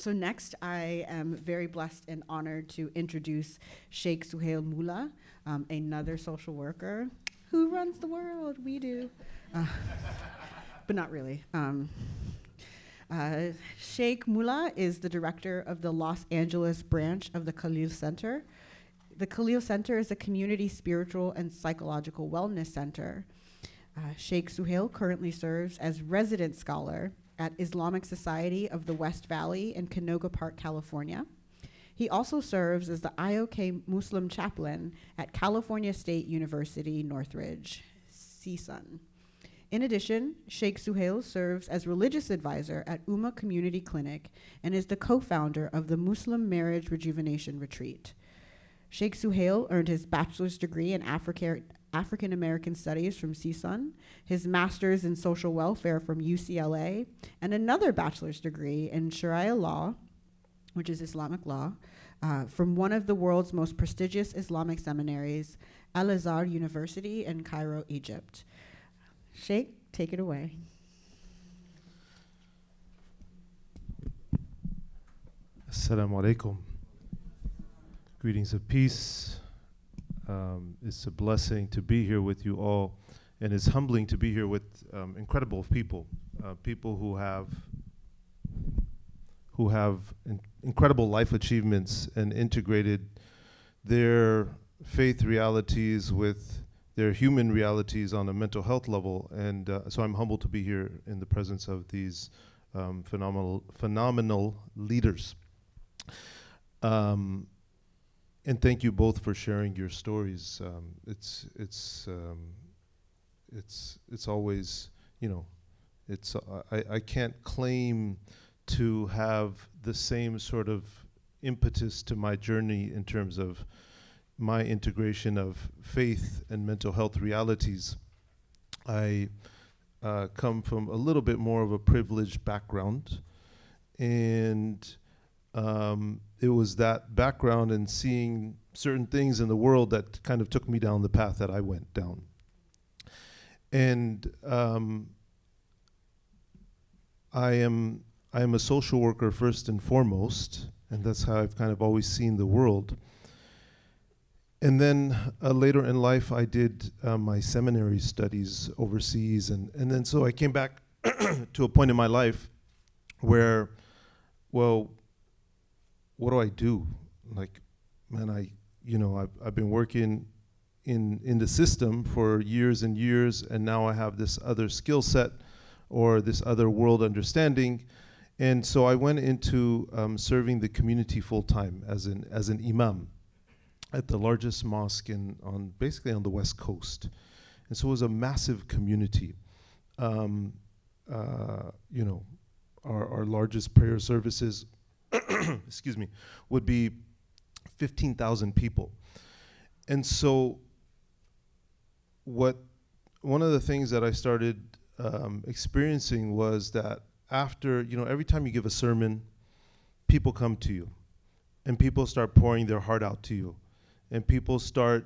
So next, I am very blessed and honored to introduce Shaykh Suhail Mulla, another social worker. Who runs the world? We do. But not really. Shaykh Mulla is the director of the Los Angeles branch of the Khalil Center. The Khalil Center is a community spiritual and psychological wellness center. Shaykh Suhail currently serves as resident scholar at Islamic Society of the West Valley in Canoga Park, California. He also serves as the IOK Muslim chaplain at California State University, Northridge, CSUN. In addition, Shaykh Suhail serves as religious advisor at Ummah Community Clinic and is the co-founder of the Muslim Marriage Rejuvenation Retreat. Shaykh Suhail earned his bachelor's degree in African American Studies from CSUN, his master's in social welfare from UCLA, and another bachelor's degree in Sharia law, which is Islamic law, from one of the world's most prestigious Islamic seminaries, Al-Azhar University in Cairo, Egypt. Shaykh, take it away. Assalamu alaikum. Greetings of peace. It's a blessing to be here with you all, and it's humbling to be here with incredible people, people who have incredible life achievements and integrated their faith realities with their human realities on a mental health level. And so I'm humbled to be here in the presence of these phenomenal leaders. And thank you both for sharing your stories. It's always, you know, I can't claim to have the same sort of impetus to my journey in terms of my integration of faith and mental health realities. I come from a little bit more of a privileged background, and it was that background and seeing certain things in the world that kind of took me down the path that I went down. And I am a social worker first and foremost, and that's how I've kind of always seen the world. And then later in life, I did my seminary studies overseas, and then so I came back to a point in my life where, well, what do I do? Like, man, I've been working in the system for years and years, and now I have this other skill set or this other world understanding. And so I went into serving the community full time as an imam at the largest mosque basically on the West Coast. And so it was a massive community. Our largest prayer services excuse me, would be 15,000 people. And so one of the things that I started experiencing was that after, every time you give a sermon, people come to you, and people start pouring their heart out to you. And people start,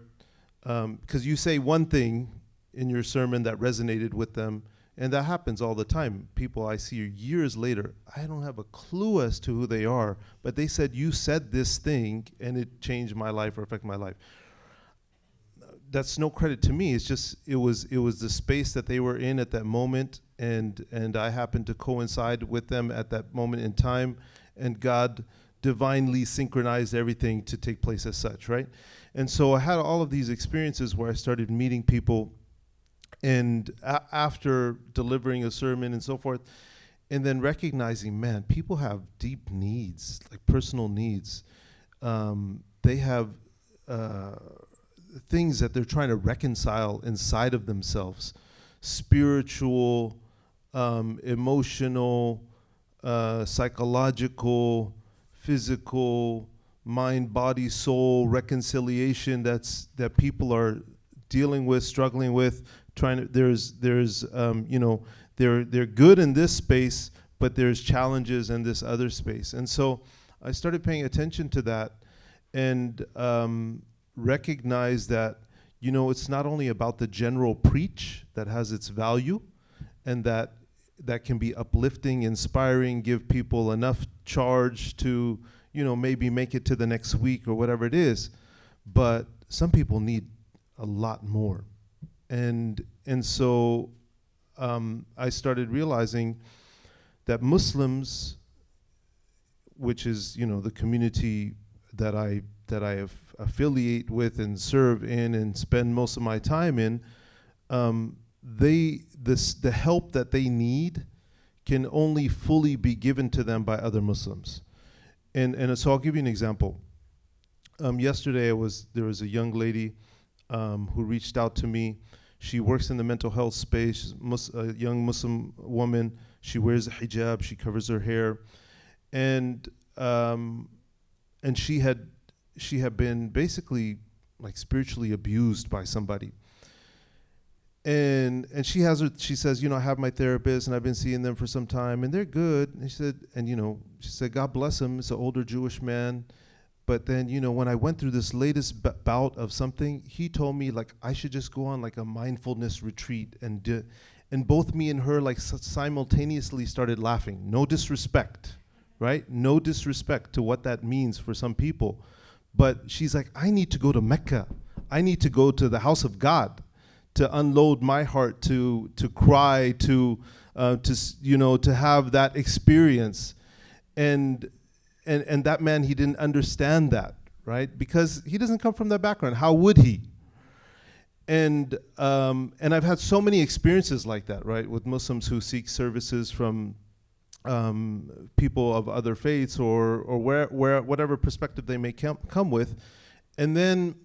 because you say one thing in your sermon that resonated with them, and that happens all the time. People I see years later, I don't have a clue as to who they are, but they said, you said this thing, and it changed my life or affected my life. That's no credit to me. It's just, it was the space that they were in at that moment, and I happened to coincide with them at that moment in time, and God divinely synchronized everything to take place as such, right? And so I had all of these experiences where I started meeting people, and after delivering a sermon and so forth, and then recognizing, man, people have deep needs, like personal needs. They have things that they're trying to reconcile inside of themselves, spiritual, emotional, psychological, physical, mind, body, soul reconciliation that people are dealing with, struggling with. They're good in this space, but there's challenges in this other space. And so I started paying attention to that, and recognized that, it's not only about the general preach that has its value, and that that can be uplifting, inspiring, give people enough charge to, maybe make it to the next week or whatever it is. But some people need a lot more. And so I started realizing that Muslims, which is, the community that I affiliate with and serve in and spend most of my time in, the help that they need can only fully be given to them by other Muslims. And so I'll give you an example. Yesterday there was a young lady who reached out to me. She works in the mental health space, a young Muslim woman. She wears a hijab, she covers her hair. And she had been basically like spiritually abused by somebody. And she says, I have my therapist and I've been seeing them for some time and they're good. And she said, God bless him. It's an older Jewish man. But then, when I went through this latest bout of something, he told me like I should just go on like a mindfulness retreat, and both me and her like simultaneously started laughing. No disrespect, right? No disrespect to what that means for some people. But she's like, I need to go to Mecca. I need to go to the house of God to unload my heart, to cry, to have that experience. And that man, he didn't understand that, right? Because he doesn't come from that background. How would he? And I've had so many experiences like that, right? With Muslims who seek services from people of other faiths or where whatever perspective they may come with. And then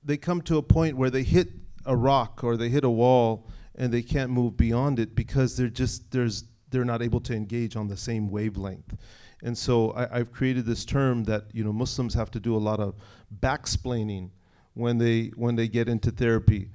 they come to a point where they hit a rock or they hit a wall and they can't move beyond it because they're not able to engage on the same wavelength. And so I've created this term that Muslims have to do a lot of backsplaining when they get into therapy,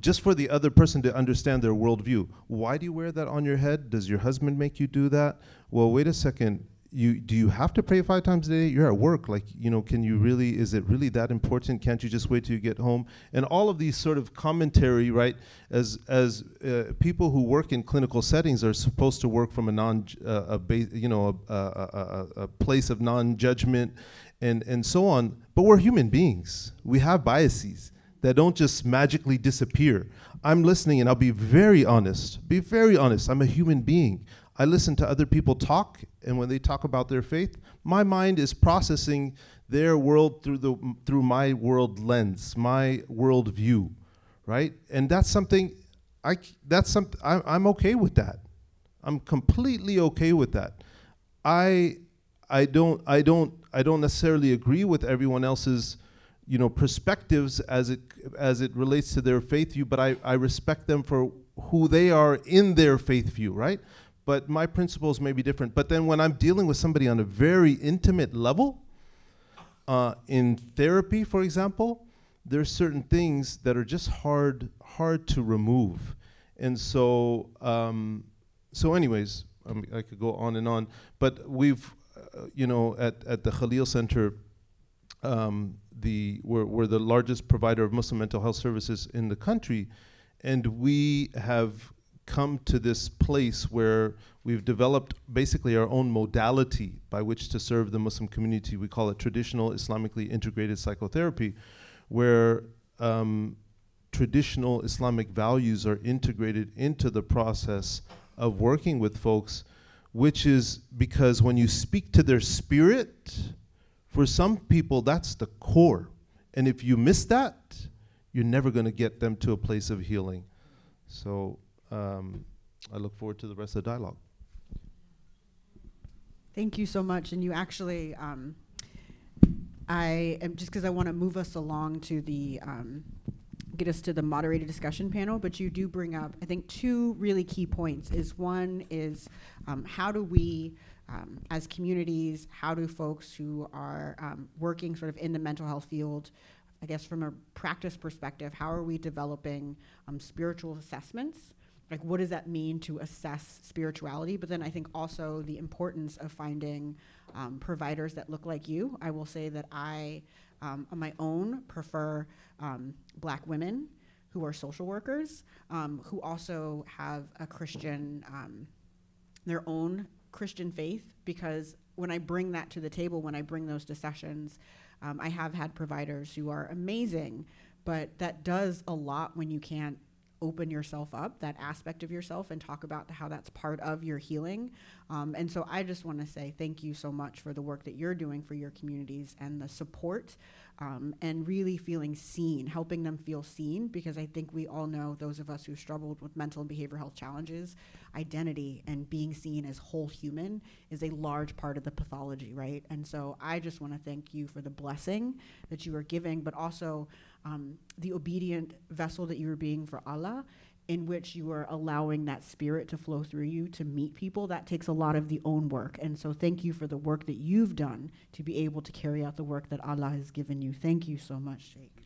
just for the other person to understand their worldview. Why do you wear that on your head? Does your husband make you do that? Well, wait a second. Do you have to pray 5 times a day? You're at work. Like, can you really, is it really that important? Can't you just wait till you get home? And all of these sort of commentary, right, as people who work in clinical settings are supposed to work from a place of non-judgment and so on. But we're human beings. We have biases that don't just magically disappear. I'm listening and I'll be very honest. I'm a human being. I listen to other people talk, and when they talk about their faith, my mind is processing their world through my world lens, my world view, right? And that's something I'm okay with that. I'm completely okay with that. I don't necessarily agree with everyone else's perspectives as it relates to their faith view, but I respect them for who they are in their faith view, right? But my principles may be different. But then when I'm dealing with somebody on a very intimate level, in therapy, for example, there's certain things that are just hard to remove. And so, anyways, I could go on and on. But we've, at the Khalil Center, we're the largest provider of Muslim mental health services in the country, and we have come to this place where we've developed basically our own modality by which to serve the Muslim community. We call it traditional Islamically integrated psychotherapy, where traditional Islamic values are integrated into the process of working with folks, which is because when you speak to their spirit, for some people that's the core. And if you miss that, you're never going to get them to a place of healing. So I look forward to the rest of the dialogue. Thank you so much. And you actually, I am just because I want to move us along to the, get us to the moderated discussion panel, but you do bring up, I think, 2 really key points. One is how do we, as communities, how do folks who are working sort of in the mental health field, I guess from a practice perspective, how are we developing spiritual assessments? Like, what does that mean to assess spirituality? But then I think also the importance of finding providers that look like you. I will say that I, on my own, prefer Black women who are social workers, who also have a Christian their own Christian faith, because when I bring that to the table, when I bring those to sessions, I have had providers who are amazing, but that does a lot when you can't open yourself up, that aspect of yourself, and talk about how that's part of your healing. And so I just want to say thank you so much for the work that you're doing for your communities and the support, and really feeling seen, helping them feel seen, because I think we all know, those of us who struggled with mental and behavioral health challenges, identity and being seen as whole human is a large part of the pathology, right? And so I just want to thank you for the blessing that you are giving, but also the obedient vessel that you are being for Allah, in which you are allowing that spirit to flow through you to meet people. That takes a lot of the own work. And so thank you for the work that you've done to be able to carry out the work that Allah has given you. Thank you so much, Sheikh.